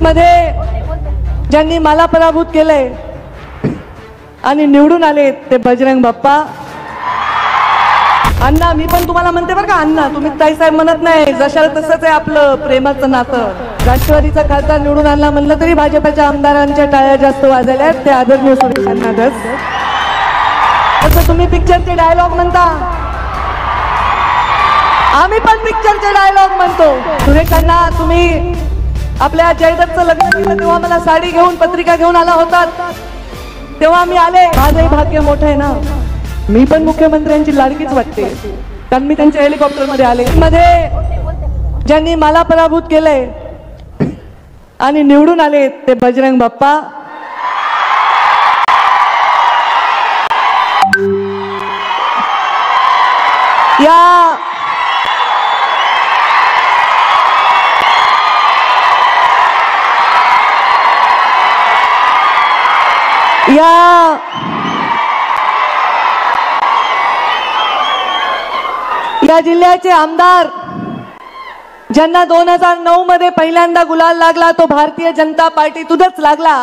मध्ये ज्यांनी मला पराभूत केलंय आणि निवडून आले ते बजरंग बाप्पा. अण्णा, मी पण तुम्हाला म्हणते बरं का अण्णा, तुम्ही ताईसाहेब म्हणत नाही, जशाला तसंच आहे आपलं प्रेमाचं नातं. राष्ट्रवादीचा खासदार निवडून आणला म्हणलं तरी भाजपच्या आमदारांच्या टाळ्या जास्त वाजल्या आहेत, ते आदरणीय सुरेश अण्णाच. तसं तुम्ही पिक्चरचे डायलॉग म्हणता, आम्ही पण पिक्चरचे डायलॉग म्हणतो. सुरेश अण्णा, तुम्ही आपल्या जयदत्तचं लग्न केलं तेव्हा मला साडी घेऊन पत्रिका घेऊन आला होता, तेव्हा मी आले. माझंही भाग्य मोठं आहे ना, मी पण मुख्यमंत्र्यांची लाडकीच वाटते, कारण मी त्यांच्या हेलिकॉप्टर मध्ये आले. मध्ये ज्यांनी मला पराभूत केलंय आणि निवडून आले ते बजरंग बाप्पा. या जिल्ह्याचे आमदार ज्यांना 2009 मध्ये पहिल्यांदा गुलाल लागला तो भारतीय जनता पार्टीतूनच लागला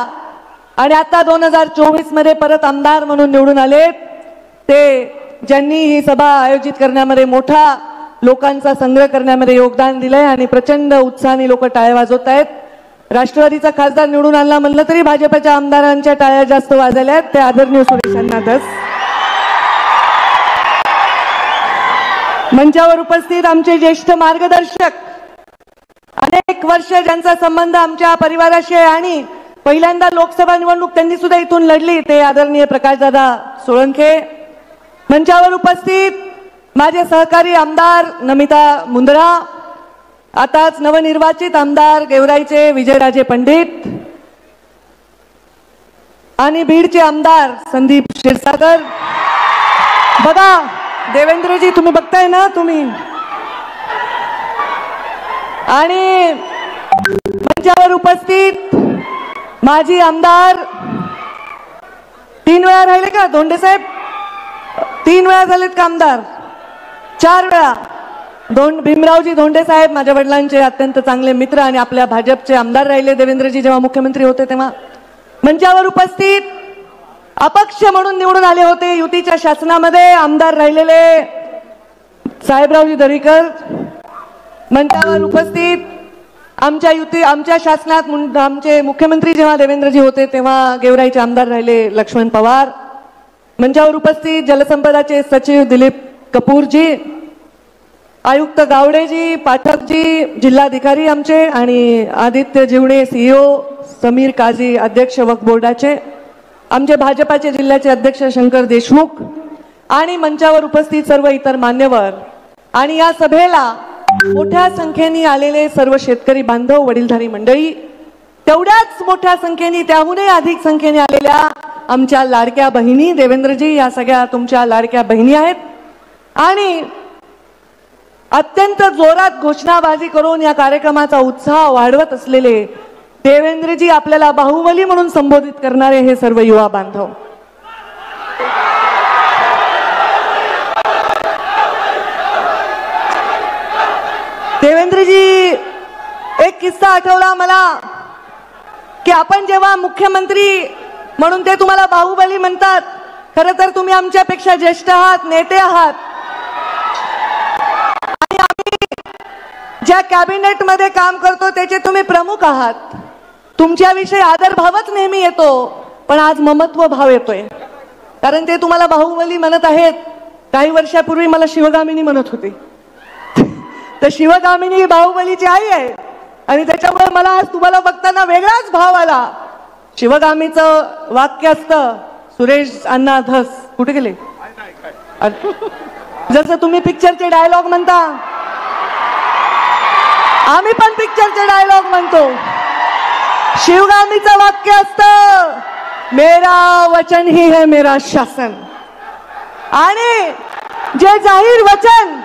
आणि आता 2024 मध्ये परत आमदार म्हणून निवडून आले, ते ज्यांनी ही सभा आयोजित करण्यामध्ये मोठा लोकांचा संग्रह करण्यामध्ये योगदान दिलंय आणि प्रचंड उत्साहाने लोक टाळ्या वाजवत आहेत. राष्ट्रवादीचा खासदार निवडून आणला म्हणलं तरी भाजपच्या आमदारांच्या टाळ्या जास्त वाजल्या आहेत, ते आदरणीय सुरेश अण्णाच. मंचावर उपस्थित आमचे ज्येष्ठ मार्गदर्शक, अनेक वर्ष ज्यांचा संबंध आमच्या परिवाराशी आहे आणि पहिल्यांदा लोकसभा निवडणूक त्यांनी सुद्धा इथून लढली, ते आदरणीय प्रकाशदादा सोळंके. मंचावर उपस्थित माझे सहकारी आमदार नमिता मुंदडा, आताच नवनिर्वाचित आमदार गेवराईचे विजयराजे पंडित आणि बीडचे आमदार संदीप क्षीरसागर. बघा देवेंद्रजी, तुम्ही बघताय ना तुम्ही. आणि मंचावर उपस्थित माजी आमदार, 3 वेळा राहिले का धोंडे साहेब? 3 वेळा झालेत का आमदार? 4 वेळा. भीमरावजी धोंडे साहेब माझ्या वडिलांचे अत्यंत चांगले मित्र आणि आपल्या भाजपचे आमदार राहिले देवेंद्रजी जेव्हा मुख्यमंत्री होते तेव्हा. मंचावर उपस्थित अपक्ष म्हणून निवडून आले होते युतीच्या शासनामध्ये आमदार राहिलेले साहेबरावजी दरेकर. मंचावर उपस्थित आमच्या शासनात आमचे मुख्यमंत्री जेव्हा देवेंद्रजी होते तेव्हा गेवराईचे आमदार राहिले लक्ष्मण पवार. मंचावर उपस्थित जलसंपदाचे सचिव दिलीप कपूरजी, आयुक्त गावडेजी, पाठकजी, जिल्हाधिकारी आमचे आणि आदित्य जीवणे सीईओ, समीर काझी अध्यक्ष वक्फ बोर्डाचे, आमचे भाजपाचे जिल्ह्याचे अध्यक्ष शंकर देशमुख आणि मंचावर उपस्थित सर्व इतर मान्यवर आणि या सभेला मोठ्या संख्येने आलेले सर्व शेतकरी बांधव, वडीलधारी मंडळी, तेवढ्याच मोठ्या संख्येने, त्याहूनही अधिक संख्येने आलेल्या आमच्या लाडक्या बहिणी. देवेंद्रजी, या सगळ्या तुमच्या लाडक्या बहिणी आहेत आणि अत्यंत जोरात घोषणाबाजी करून या कार्यक्रमाचा उत्साह वाढवत असलेले देवेंद्रजी, आपल्याला बाहुबली म्हणून संबोधित करणारे हे सर्व युवा बांधव. देवेंद्रजी, एक किस्सा आठवला मला की आपण जेव्हा मुख्यमंत्री म्हणून ते तुम्हाला बाहुबली म्हणतात, खरं तर तुम्ही आमच्यापेक्षा ज्येष्ठ आहात, नेते आहात आणि आम्ही ज्या कॅबिनेट मध्ये काम करतो त्याचे तुम्ही प्रमुख आहात. तुमच्याविषयी आदरभावच नेहमी येतो, पण आज ममत्व भाव येतोय, कारण ते तुम्हाला बाहुबली म्हणत आहेत. काही वर्षापूर्वी मला शिवगामिनी म्हणत होते, तर शिवगामिनी ही बाहुबलीची आई आहे आणि त्याच्यामुळे मला आज तुम्हाला बघताना वेगळाच भाव आला. शिवगामीचं वाक्य असतं, सुरेश अण्णा धस, कुठे गेले? जसं तुम्ही पिक्चरचे डायलॉग म्हणता, आम्ही पण पिक्चरचे डायलॉग म्हणतो. शिवगामीचं वाक्य असतं, मेरा वचन ही है मेरा शासन. आणि जे जाहीर वचन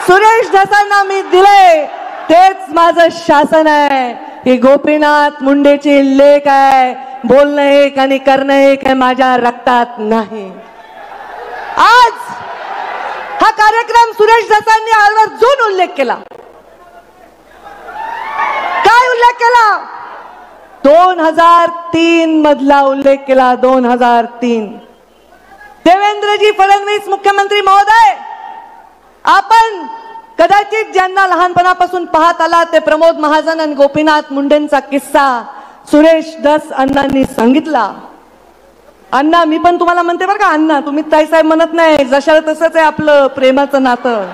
सुरेश धसांना मी दिले तेच माझं शासन आहे. ही गोपीनाथ मुंडेची लेख आहे, बोलणं एक आणि करणं एक आहे, माझ्या रक्तात नाही. आज हा कार्यक्रम सुरेश धसांनी आवर्जून उल्लेख केला. काय उल्लेख केला? 2003 मधला उल्लेख केला. 2003. देवेंद्रजी फडणवीस मुख्यमंत्री महोदय, आपण कदाचित ज्यांना लहानपणापासून पाहत आला ते प्रमोद महाजन आणि गोपीनाथ मुंडेंचा किस्सा सुरेश धस अण्णांनी सांगितला. अण्णा, मी पण तुम्हाला म्हणते बरं का अण्णा, तुम्ही ताईसाहेब म्हणत नाही, जशा तसंच आहे आपलं प्रेमाचं नातं.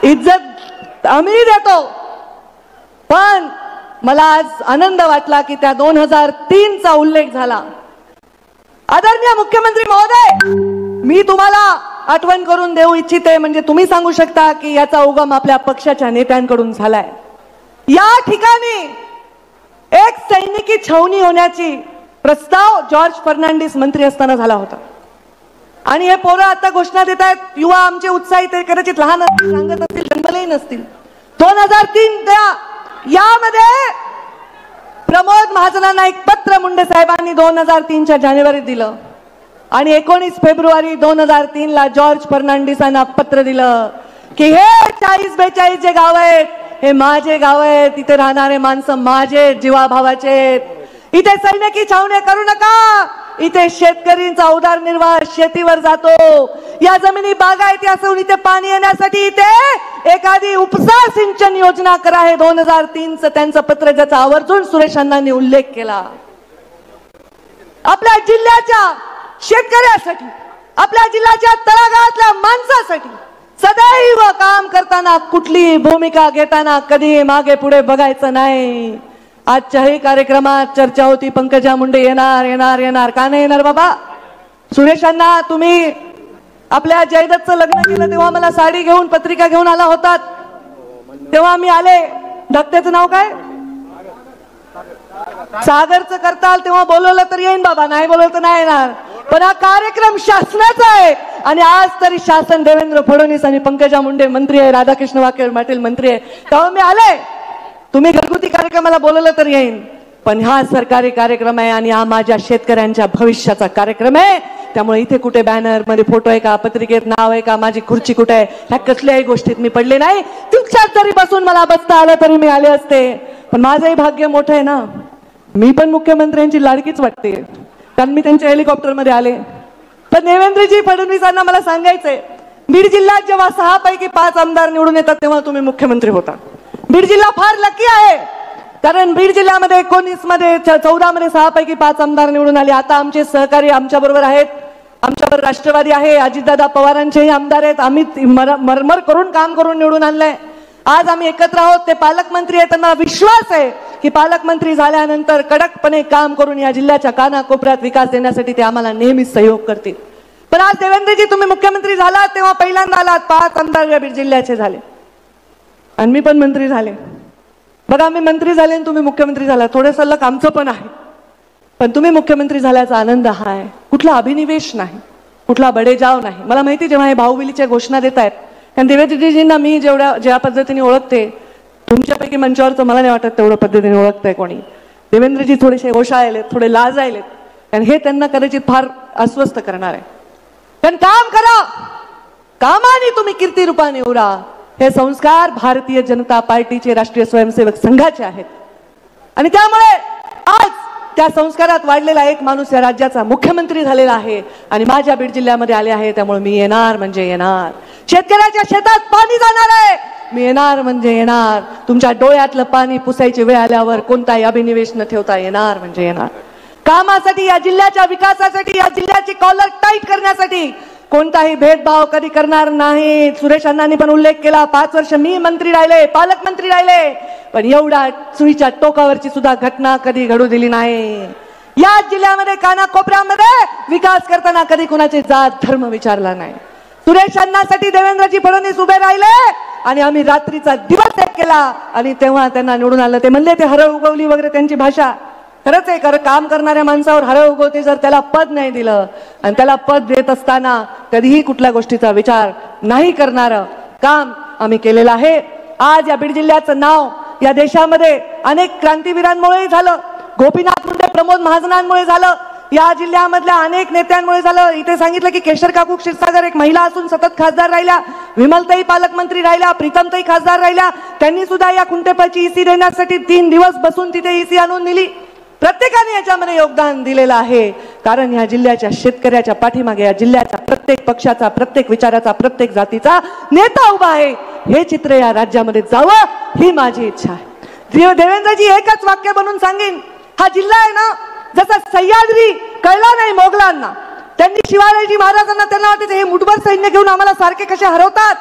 इज्जत आम्ही देतो, पण मला आज आनंद वाटला की त्या 2003 चा उल्लेख झाला. आदरणीय मुख्यमंत्री महोदय, मी तुम्हाला आठवण करून देऊ इच्छिते, म्हणजे तुम्ही सांगू शकता की याचा उगम आपल्या पक्षाच्या नेत्यांकडून झालाय. या ठिकाणी एक सैनिकी छावणी होण्याची प्रस्ताव जॉर्ज फर्नांडिस मंत्री असताना झाला होता. आणि हे पोरं आता घोषणा देत आहेत, युवा आमचे उत्साही, ते कदाचित लहान असतील, सांगत असतील, जन्मलेही नसतील. 2003 यामध्ये प्रमोद महाजनांना एक पत्र मुंडे साहेबांनी 2003च्या जानेवारीत दिलं आणि 19 फेब्रुवारी 2003 ला जॉर्ज फर्नांडिसांना पत्र दिलं की हे 40-42 जे गाव आहेत हे माझे गाव आहेत, तिथे राहणारे माणसं माझे जीवाभावाचे, इथे सैनिकी छावण्या करू नका, इथे शेतकरींचा उदरनिर्वाह शेतीवर जातो, या जमिनी बागायती असून इथे पाणी येण्यासाठी इथे एखादी उपसा सिंचन योजना करा. हे 2003 चं त्यांचं पत्र, ज्याचा आवर्जून सुरेश अण्णांनी उल्लेख केला. आपल्या जिल्ह्याच्या शेतकऱ्यासाठी, आपल्या जिल्ह्याच्या तळागाळातल्या माणसासाठी सदैव काम करताना, कुठली भूमिका घेताना कधी मागे पुढे बघायचं नाही. आजच्याही कार्यक्रमात चर्चा होती, पंकजा मुंडे येणार येणार येणार, का नाही येणार बाबा? सुरेशांना, तुम्ही आपल्या जयदत्तचं लग्न केलं तेव्हा मला साडी घेऊन पत्रिका घेऊन आला होतात, तेव्हा मी आले. धाकट्याचं नाव काय? सागरचं करताल, तेव्हा बोलवलं तर येईन बाबा, नाही बोलवलं तर नाही येणार. पण हा कार्यक्रम शासनाचा आहे आणि आज तरी शासन देवेंद्र फडणवीस आणि पंकजा मुंडे मंत्री आहे, राधाकृष्ण वाके पाटील मंत्री आहे, तेव्हा मी आले. तुम्ही घरगुती कार्यक्रमाला बोलवलं तर येईन, पण हा सरकारी कार्यक्रम आहे आणि हा माझ्या शेतकऱ्यांच्या भविष्याचा कार्यक्रम आहे. त्यामुळे इथे कुठे बॅनर मध्ये फोटो आहे का, पत्रिकेत नाव आहे का, माझी खुर्ची कुठे आहे, ह्या कसल्याही गोष्टीत मी पडले नाही. तुमच्यात जरी बसून मला बसता आलं तरी मी आले असते. पण माझंही भाग्य मोठं आहे ना, मी पण मुख्यमंत्र्यांची लाडकीच वाटते, कारण मी त्यांच्या हेलिकॉप्टरमध्ये आले. पण देवेंद्रजी फडणवीसांना मला सांगायचंय, बीड जिल्ह्यात जेव्हा 6 पैकी 5 आमदार निवडून येतात तेव्हा तुम्ही मुख्यमंत्री होता. बीड जिल्हा फार लकी आहे, कारण बीड जिल्ह्यामध्ये 19 मध्ये 14 मध्ये 6 पैकी 5 आमदार निवडून आले. आता आमचे सहकारी आमच्या बरोबर आहेत, आमच्याबरोबर राष्ट्रवादी आहे, अजितदादा पवारांचेही आमदार आहेत. आम्ही मरमर करून काम करून निवडून आणलंय. आज आम्ही एकत्र आहोत. ते पालकमंत्री आहेत, त्यांना विश्वास आहे की पालकमंत्री झाल्यानंतर कडकपणे काम करून या जिल्ह्याच्या कानाकोपऱ्यात विकास देण्यासाठी ते आम्हाला नेहमीच सहयोग करतील. पण आज देवेंद्रजी तुम्ही मुख्यमंत्री झालात तेव्हा पहिल्यांदा आलात, 5 आमदार या बीड जिल्ह्याचे झाले आणि मी पण मंत्री झाले. बघा, मी मंत्री झाले आणि तुम्ही मुख्यमंत्री झाला, थोडंसं लक आमचं पण आहे. पण तुम्ही मुख्यमंत्री झाल्याचा आनंद हा आहे, कुठला अभिनिवेश नाही, कुठला बडेजाव नाही. मला माहिती, जेव्हा हे भाऊबिलीच्या घोषणा देत आहेत, कारण देवेंद्रजींना मी ज्या पद्धतीने ओळखते, तुमच्यापैकी मंचावरचं मला नाही वाटत तेवढं पद्धतीने ओळखतंय कोणी. देवेंद्रजी थोडेसे ओशाळलेत, थोडे लाजायलेत, कारण हे त्यांना कदाचित फार अस्वस्थ करणार आहे. पण काम करा, कामाने तुम्ही कीर्ती रूपाने उरा, हे संस्कार भारतीय जनता पार्टीचे राष्ट्रीय स्वयंसेवक संघाचे आहेत. आणि त्यामुळे आज त्या संस्कारात वाढलेला एक माणूस या राज्याचा मुख्यमंत्री झालेला आहे आणि माझ्या बीड जिल्ह्यामध्ये आले आहे. त्यामुळे मी येणार म्हणजे येणार. शेतकऱ्याच्या शेतात पाणी जाणार आहे, मी येणार म्हणजे येणार. तुमच्या डोळ्यातलं पाणी पुसायची वेळ आल्यावर कोणताही अभिनिवेश न ठेवता येणार म्हणजे येणार. कामासाठी, या जिल्ह्याच्या विकासासाठी, या जिल्ह्याची कॉलर टाईट करण्यासाठी कोणताही भेदभाव कधी करणार नाही. सुरेश अण्णांनी पण उल्लेख केला, 5 वर्ष मी मंत्री राहिले, पालकमंत्री राहिले, पण एवढा सुईच्या टोकावरची सुद्धा घटना कधी घडू दिली नाही. या जिल्ह्यामध्ये कानाकोपऱ्यामध्ये विकास करताना कधी कुणाचे जात धर्म विचारला नाही. सुरेश अण्णांसाठी देवेंद्रजी फडणवीस उभे राहिले आणि आम्ही रात्रीचा दिवस एक केला आणि तेव्हा त्यांना निवडून आलं. ते म्हणले ते हरळ उगवली वगैरे त्यांची भाषा खरंच आहे, काम करणाऱ्या माणसावर हरळ उगवते जर त्याला पद नाही दिलं. आणि त्याला पद देत असताना कधीही कुठल्या गोष्टीचा विचार नाही करणारं काम आम्ही केलेलं आहे. आज या बीड जिल्ह्याचं नाव या देशामध्ये अनेक क्रांतीवीरांमुळे झालं, गोपीनाथ मुंडे, प्रमोद महाजनांमुळे झालं, या जिल्ह्यामधल्या अनेक नेत्यांमुळे झालं. इथे सांगितलं की केशर काकू क्षीरसागर एक महिला असून सतत खासदार राहिल्या, विमलताई पालकमंत्री राहिल्या, प्रीतमताई खासदार राहिल्या. त्यांनी सुद्धा या कुंटेपळची ईसी देण्यासाठी 3 दिवस बसून तिथे ईसी आणून दिली. प्रत्येकाने याच्यामध्ये योगदान दिलेलं आहे. कारण या जिल्ह्याच्या शेतकऱ्याच्या पाठीमागे या जिल्ह्याच्या प्रत्येक पक्षाचा, प्रत्येक विचाराचा, प्रत्येक जातीचा नेता उभा आहे. हे चित्र या राज्यामध्ये जावं ही माझी इच्छा आहे. देवेंद्रजी एकच वाक्य बनून सांगेन, हा जिल्हा आहे ना, जसा सह्याद्री कळला नाही मोगलांना, त्यांनी शिवाजी महाराजांना त्यांना वाटते हे मुठभर सैन्य घेऊन आम्हाला सारखे कसे हरवतात.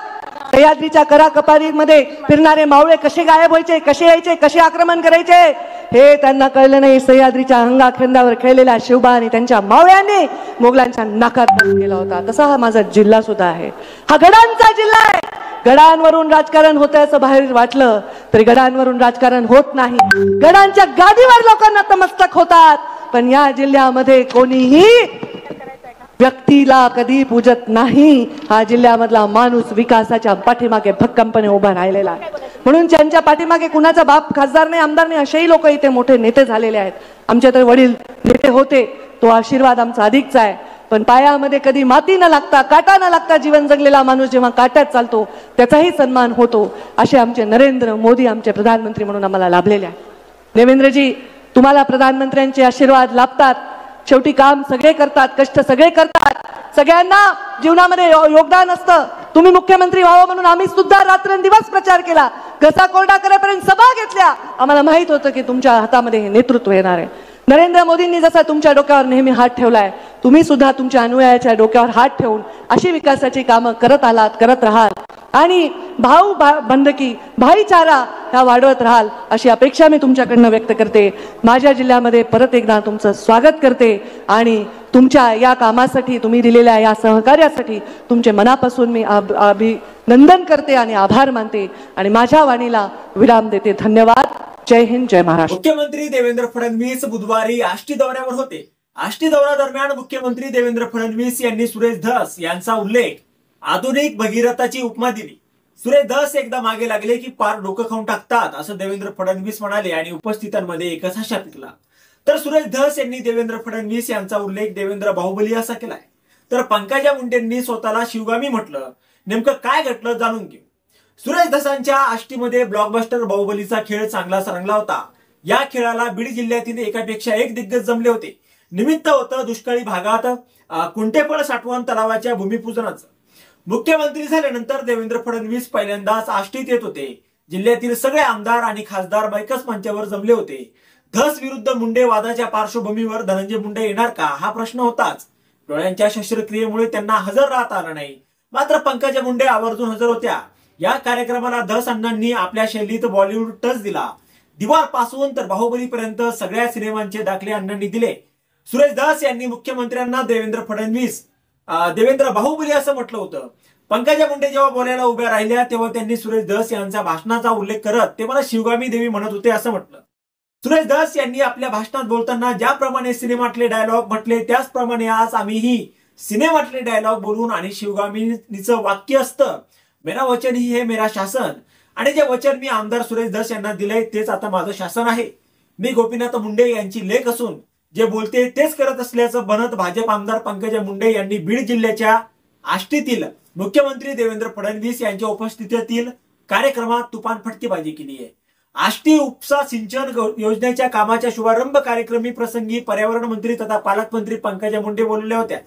सह्याद्रीच्या कराकपारीमध्ये फिरणारे मावळे कसे गायब व्हायचे, कसे यायचे, कसे आक्रमण करायचे हे त्यांना कळलं नाही. सह्याद्रीच्या अंगाखेंद्यावर खेळलेल्या शिवबा आणि त्यांच्या मावळ्यांनी मोगलांच्या नाकात दम केला होता. तसा हा माझा जिल्हा सुद्धा आहे. हा गडांचा जिल्हा आहे. गडांवरून राजकारण होतं असं बाहेर वाटलं तरी गडांवरून राजकारण होत नाही. गडांच्या गादीवर लोक नतमस्तक होतात. पण या जिल्ह्यामध्ये कोणीही व्यक्तीला कधी पूजत नाही. हा जिल्ह्यामधला माणूस विकासाच्या पाठीमागे भक्कमपणे उभा राहिलेला आहे. म्हणून ज्यांच्या पाठीमागे कुणाचा बाप खासदार नाही, आमदार नाही, असेही लोक इथे मोठे नेते झालेले आहेत. आमचे तर वडील नेते होते, तो आशीर्वाद आमचा अधिकचा आहे. पण पायामध्ये कधी माती न लागता, काटा न लागता जीवन जगलेला माणूस जेव्हा काट्यात चालतो त्याचाही सन्मान होतो. असे आमचे नरेंद्र मोदी आमचे प्रधानमंत्री म्हणून आम्हाला लाभलेले आहे. देवेंद्रजी, तुम्हाला प्रधानमंत्र्यांचे आशीर्वाद लाभतात. शेवटी काम सगळे करतात, कष्ट सगळे करतात, सगळ्यांना जीवनामध्ये योगदान असतं. तुम्ही मुख्यमंत्री व्हावं म्हणून आम्ही सुद्धा रात्रंदिवस प्रचार केला, घसा कोरडा करेपर्यंत सभा घेतल्या. आम्हाला माहित होतं की तुमच्या हातामध्ये हे नेतृत्व येणार आहे. नरेंद्र मोदींनी जसा तुमच्या डोक्यावर नेहमी हात ठेवलाय, तुम्ही सुद्धा तुमच्या अनुयायाच्या डोक्यावर हात ठेवून अशी विकासाची कामं करत आलात, करत राहाल आणि बंधकी, भाईचारा ह्या वाढवत राहाल अशी अपेक्षा मी तुमच्याकडनं व्यक्त करते. माझ्या जिल्ह्यामध्ये परत एकदा तुमचं स्वागत करते आणि तुमच्या या कामासाठी, तुम्ही दिलेल्या या सहकार्यासाठी तुमचे मनापासून मी अभिनंदन करते आणि आभार मानते आणि माझ्या वाणीला विराम देते. धन्यवाद. जय हिंद, जय महाराष्ट्र. मुख्यमंत्री देवेंद्र फडणवीस बुधवारी आष्टी दौऱ्यावर होते. आष्टी दौऱ्यादरम्यान मुख्यमंत्री देवेंद्र फडणवीस यांनी सुरेश धस यांचा उल्लेख आधुनिक भगीरथाची उपमा दिली. सुरेश धस एकदा मागे लागले की पार डोकं खाऊन टाकतात असं देवेंद्र फडणवीस म्हणाले आणि उपस्थितांमध्ये एकच हशा पिकला. तर सुरेश धस यांनी देवेंद्र फडणवीस यांचा उल्लेख देवेंद्र बाहुबली असा केलाय. तर पंकजा मुंडेंनी स्वतःला शिवगामी म्हटलं. नेमकं काय घडलं जाणून घेऊ. सुरेश धसांच्या आष्टीमध्ये ब्लॉकबस्टर बाहुबलीचा खेळ चांगलाच रंगला होता. या खेळाला बीड जिल्ह्यातील एकापेक्षा एक दिग्गज जमले होते. निमित्त होतं दुष्काळी भागात कुंटेपळ साठवण तलावाच्या भूमिपूजनाचं. मुख्यमंत्री झाल्यानंतर देवेंद्र फडणवीस पहिल्यांदाच आष्टीत येत होते. जिल्ह्यातील सगळे आमदार आणि खासदार एकाच मंचावर जमले होते. धस विरुद्ध मुंडे वादाच्या पार्श्वभूमीवर धनंजय मुंडे येणार का हा प्रश्न होताच. डोळ्यांच्या शस्त्रक्रियेमुळे त्यांना हजर राहता आलं नाही. मात्र पंकजा मुंडे आवर्जून हजर होत्या. या कार्यक्रमाला धस अण्णांनी आपल्या शैलीत बॉलिवूड टच दिला. दिवार पासून तर बाहुबली पर्यंत सगळ्या सिनेमांचे दाखले अण्णांनी दिले. सुरेश धस यांनी मुख्यमंत्र्यांना देवेंद्र बाहुबली असं म्हटलं होतं. पंकजा मुंडे जेव्हा बोलायला उभ्या राहिल्या तेव्हा त्यांनी सुरेश धस यांच्या भाषणाचा उल्लेख करत ते मला शिवगामी देवी म्हणत होते असं म्हटलं. सुरेश धस यांनी आपल्या भाषणात बोलताना ज्याप्रमाणे सिनेमातले डायलॉग म्हटले त्याचप्रमाणे आज आम्हीही सिनेमातले डायलॉग बोलून आणि शिवगामीचं वाक्य असतं, मेरा वचन ही है मेरा शासन, आणि जे वचन मी आमदार सुरेश धस यांना दिलंय तेच आता माझं शासन आहे. मी गोपीनाथ मुंडे यांची लेक असून जे बोलते तेच करत असल्याचं बनत भाजप आमदार पंकजा मुंडे यांनी बीड जिल्ह्याच्या आष्टीतील मुख्यमंत्री देवेंद्र फडणवीस यांच्या उपस्थितीतील कार्यक्रमात तुफान फटकेबाजी केली आहे. आष्टी उपसा सिंचन योजनेच्या कामाच्या शुभारंभ कार्यक्रमी प्रसंगी पर्यावरण मंत्री तथा पालकमंत्री पंकजा मुंडे बोलल्या होत्या.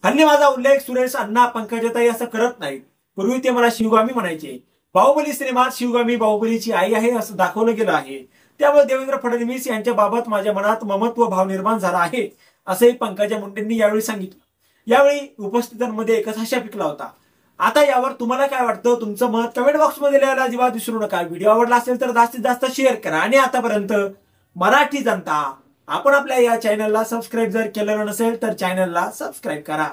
हल्ली माझा उल्लेख सुरेश अण्णा पंकजाताई असं करत नाहीत. पूर्वी ते मला शिवगामी म्हणायचे. बाहुबली सिनेमात शिवगामी बाहुबलीची आई आहे असं दाखवलं गेलं आहे. त्यामुळे देवेंद्र फडणवीस यांच्या बाबत माझ्या मनात ममत्व भाव निर्माण झाला आहे असंही पंकजा मुंडेंनी यावेळी सांगितलं. यावेळी उपस्थितांमध्ये एकच हशा पिकला होता. आता यावर तुम्हाला काय वाटतं, तुमचं मत कमेंट बॉक्स मध्ये लिहायला अजिबात विसरू नका. व्हिडिओ आवडला असेल तर जास्तीत जास्त शेअर करा आणि आतापर्यंत मराठी जनता आपण आपल्या या चॅनलला सबस्क्राईब जर केलेलं नसेल तर चॅनलला सबस्क्राईब करा.